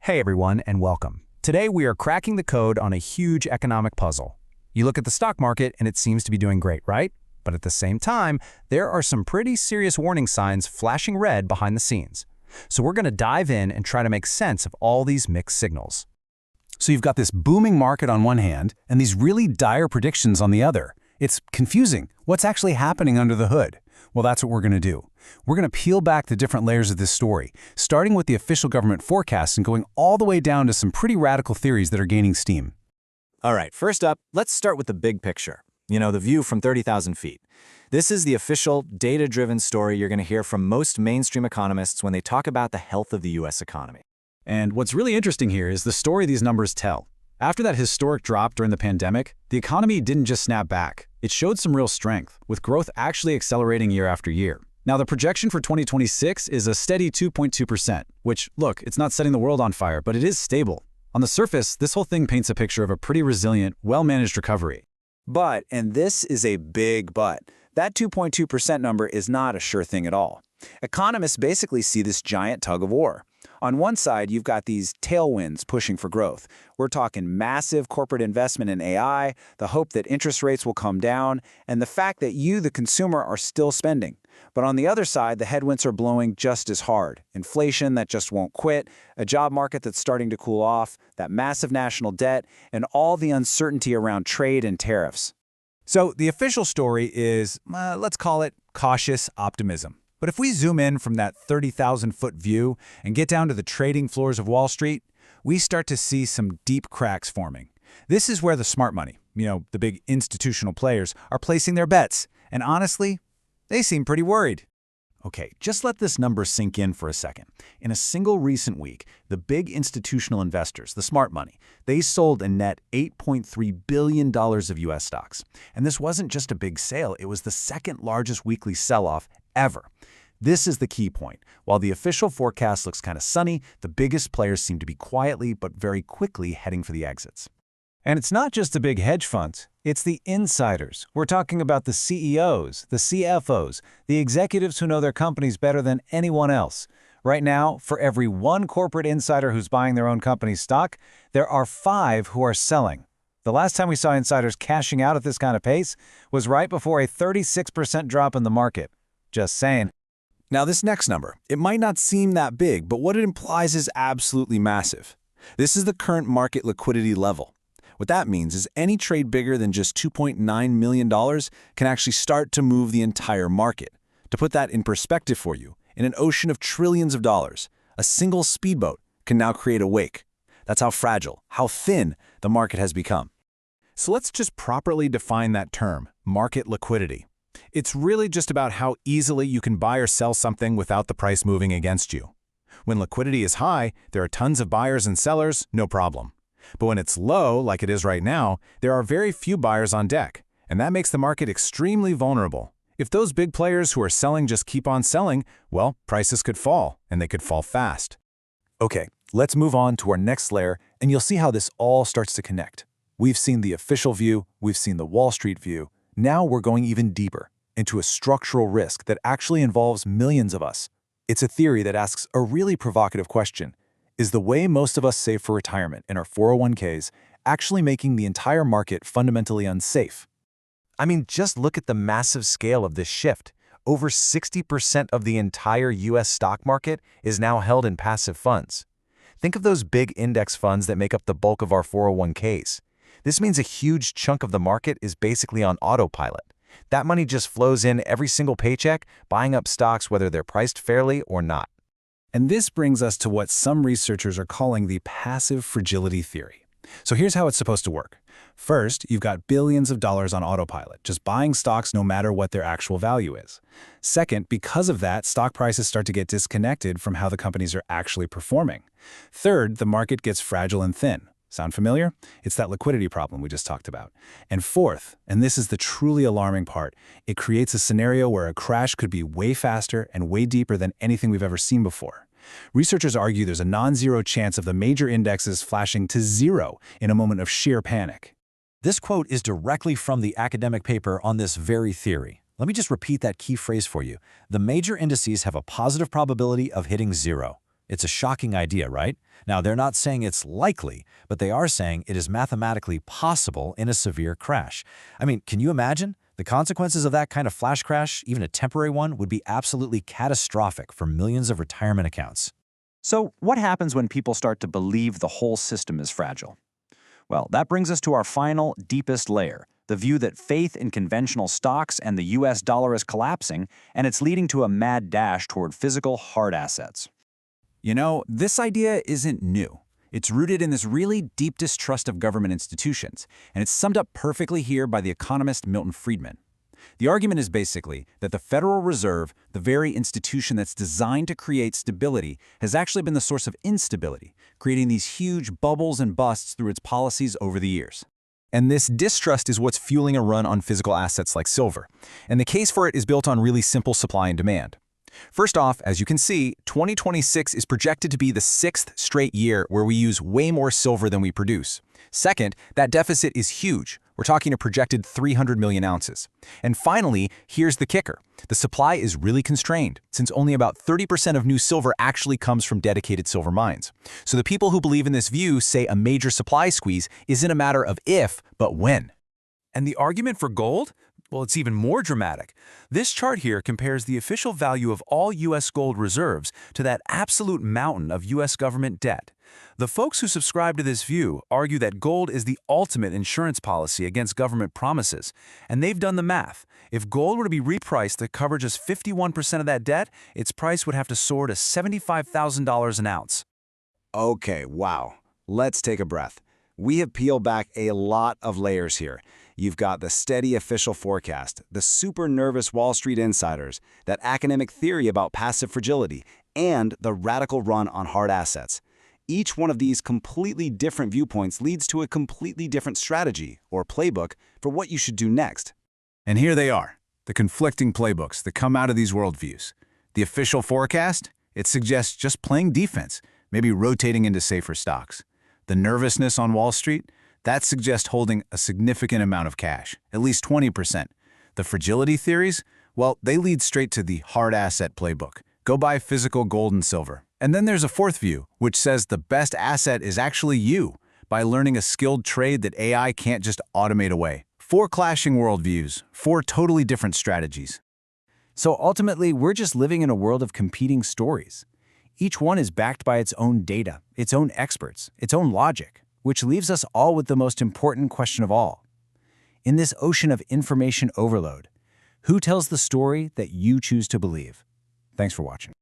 Hey everyone, and welcome. Today we are cracking the code on a huge economic puzzle. You look at the stock market and it seems to be doing great, right? But at the same time, there are some pretty serious warning signs flashing red behind the scenes. So we're going to dive in and try to make sense of all these mixed signals. So you've got this booming market on one hand and these really dire predictions on the other. It's confusing. What's actually happening under the hood? Well, that's what we're going to do. We're going to peel back the different layers of this story, starting with the official government forecasts and going all the way down to some pretty radical theories that are gaining steam. All right, first up, let's start with the big picture. The view from 30,000 feet. This is the official, data-driven story you're going to hear from most mainstream economists when they talk about the health of the U.S. economy. And what's really interesting here is the story these numbers tell. After that historic drop during the pandemic, the economy didn't just snap back. It showed some real strength, with growth actually accelerating year after year. Now, the projection for 2026 is a steady 2.2%, which, look, it's not setting the world on fire, but it is stable. On the surface, this whole thing paints a picture of a pretty resilient, well-managed recovery. But, and this is a big but, that 2.2% number is not a sure thing at all. Economists basically see this giant tug of war. On one side, you've got these tailwinds pushing for growth. We're talking massive corporate investment in AI, the hope that interest rates will come down, and the fact that you, the consumer, are still spending. But on the other side, the headwinds are blowing just as hard. Inflation that just won't quit, a job market that's starting to cool off, that massive national debt, and all the uncertainty around trade and tariffs. So the official story is, let's call it cautious optimism. But if we zoom in from that 30,000-foot view and get down to the trading floors of Wall Street, we start to see some deep cracks forming. This is where the smart money, the big institutional players, are placing their bets. And honestly, they seem pretty worried. Okay, just let this number sink in for a second. In a single recent week, the big institutional investors, the smart money, they sold a net $8.3 billion of U.S. stocks. And this wasn't just a big sale, it was the second largest weekly sell-off ever. This is the key point. While the official forecast looks kind of sunny, the biggest players seem to be quietly but very quickly heading for the exits. And it's not just the big hedge funds, it's the insiders. We're talking about the CEOs, the CFOs, the executives who know their companies better than anyone else. Right now, for every one corporate insider who's buying their own company's stock, there are 5 who are selling. The last time we saw insiders cashing out at this kind of pace was right before a 36% drop in the market. Just saying. Now this next number, it might not seem that big, but what it implies is absolutely massive. This is the current market liquidity level. What that means is any trade bigger than just $2.9 million can actually start to move the entire market. To put that in perspective for you, in an ocean of trillions of dollars, a single speedboat can now create a wake. That's how fragile, how thin the market has become. So let's just properly define that term, market liquidity. It's really just about how easily you can buy or sell something without the price moving against you. When liquidity is high, there are tons of buyers and sellers, no problem. But when it's low, like it is right now, there are very few buyers on deck, and that makes the market extremely vulnerable. If those big players who are selling just keep on selling, well, prices could fall, and they could fall fast. Okay, let's move on to our next layer, and you'll see how this all starts to connect. We've seen the official view, we've seen the Wall Street view. Now we're going even deeper into a structural risk that actually involves millions of us. It's a theory that asks a really provocative question. Is the way most of us save for retirement in our 401ks actually making the entire market fundamentally unsafe? I mean, just look at the massive scale of this shift. Over 60% of the entire U.S. stock market is now held in passive funds. Think of those big index funds that make up the bulk of our 401ks. This means a huge chunk of the market is basically on autopilot. That money just flows in every single paycheck, buying up stocks whether they're priced fairly or not. And this brings us to what some researchers are calling the passive fragility theory. So here's how it's supposed to work. First, you've got billions of dollars on autopilot, just buying stocks no matter what their actual value is. Second, because of that, stock prices start to get disconnected from how the companies are actually performing. Third, the market gets fragile and thin. Sound familiar? It's that liquidity problem we just talked about. And fourth, and this is the truly alarming part, it creates a scenario where a crash could be way faster and way deeper than anything we've ever seen before. Researchers argue there's a non-zero chance of the major indexes flashing to zero in a moment of sheer panic. This quote is directly from the academic paper on this very theory. Let me just repeat that key phrase for you. The major indices have a positive probability of hitting zero. It's a shocking idea, right? Now, they're not saying it's likely, but they are saying it is mathematically possible in a severe crash. I mean, can you imagine? The consequences of that kind of flash crash, even a temporary one, would be absolutely catastrophic for millions of retirement accounts. So what happens when people start to believe the whole system is fragile? Well, that brings us to our final, deepest layer, the view that faith in conventional stocks and the US dollar is collapsing, and it's leading to a mad dash toward physical hard assets. You know, this idea isn't new. It's rooted in this really deep distrust of government institutions, and it's summed up perfectly here by the economist Milton Friedman. The argument is basically that the Federal Reserve, the very institution that's designed to create stability, has actually been the source of instability, creating these huge bubbles and busts through its policies over the years. And this distrust is what's fueling a run on physical assets like silver. And the case for it is built on really simple supply and demand. First off, as you can see, 2026 is projected to be the 6th straight year where we use way more silver than we produce. Second, that deficit is huge. We're talking a projected 300 million ounces. And finally, here's the kicker. The supply is really constrained, since only about 30% of new silver actually comes from dedicated silver mines. So the people who believe in this view say a major supply squeeze isn't a matter of if, but when. And the argument for gold? Well, it's even more dramatic. This chart here compares the official value of all U.S. gold reserves to that absolute mountain of U.S. government debt. The folks who subscribe to this view argue that gold is the ultimate insurance policy against government promises, and they've done the math. If gold were to be repriced to cover just 51% of that debt, its price would have to soar to $75,000 an ounce. Okay, wow. Let's take a breath. We have peeled back a lot of layers here. You've got the steady official forecast, the super nervous Wall Street insiders, that academic theory about passive fragility, and the radical run on hard assets. Each one of these completely different viewpoints leads to a completely different strategy or playbook for what you should do next. And here they are, the conflicting playbooks that come out of these worldviews. The official forecast? It suggests just playing defense, maybe rotating into safer stocks. The nervousness on Wall Street? That suggests holding a significant amount of cash, at least 20%. The fragility theories? Well, they lead straight to the hard asset playbook. Go buy physical gold and silver. And then there's a fourth view, which says the best asset is actually you, by learning a skilled trade that AI can't just automate away. 4 clashing worldviews, 4 totally different strategies. So ultimately, we're just living in a world of competing stories. Each one is backed by its own data, its own experts, its own logic, which leaves us all with the most important question of all. In this ocean of information overload, who tells the story that you choose to believe? Thanks for watching.